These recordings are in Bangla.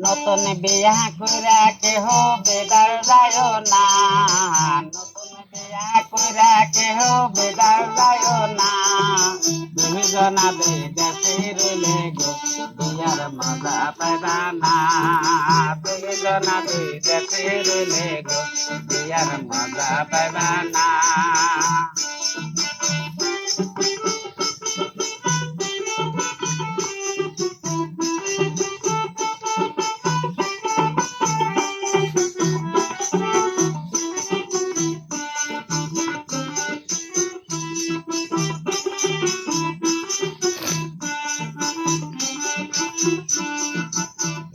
নতুন বিয়া কইরা কেহ বেদার যায় না, নতুন বিয়া কইরা কেহ বেদার যায় না। দুইজনা দুই দেশে রইলে গো বিয়ার মজা পাইবা না, দুইজনা দুই দেশে রইলে গো বিয়ার মজা পাইবা না।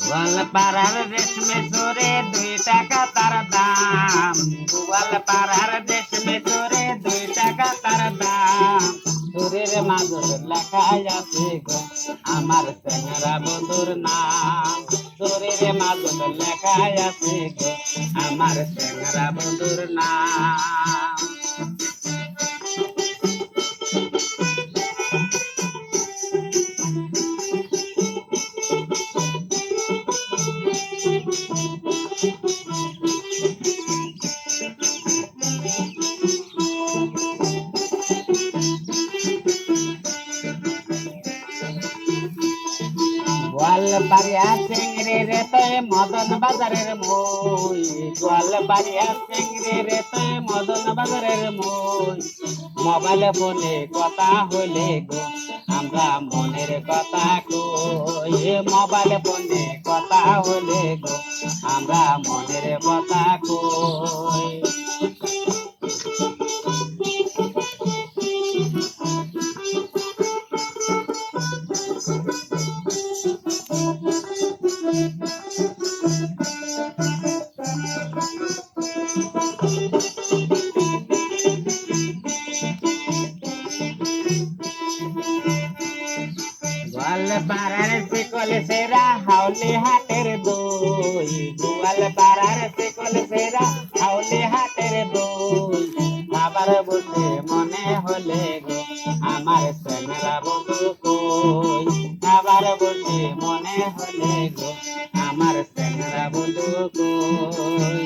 গোয়ালপাড়ার রেশমে চোরে 2 টাকা তার দাম, গোয়ালপাড়ার রেশমে চোরে 2 টাকা তার দাম। চোরের মাদুর লেখাই আছে গো আমার চেংরা বন্ধুর নাম, চোরের মাদুর লেখাই আছে গো আমার চেংরা বন্ধুর নাম। গোয়ালপাড়িয়া চিংড়ি রে তুই মদন বাজারের মই, গোয়ালপাড়িয়া চিংড়ি রে তুই মদন বাজারের মই। মোবাইলে ফোনে কথা হইলে গো আমরা মনের কথা কই, মোবাইলে ফোনে কথা হইলে গো আমরা মনের কথা কই। গোয়ালপাড়ার শিকল সেরা হাওলি হাটের দই, গোয়ালপাড়ার শিকল সেরা হাওলি হাটের দই। খাবার বসে মনে হলে গো আমার চেংরা বন্ধু কই, খাবার বসে মনে হলে গো আমার চেংরা বন্ধু কই।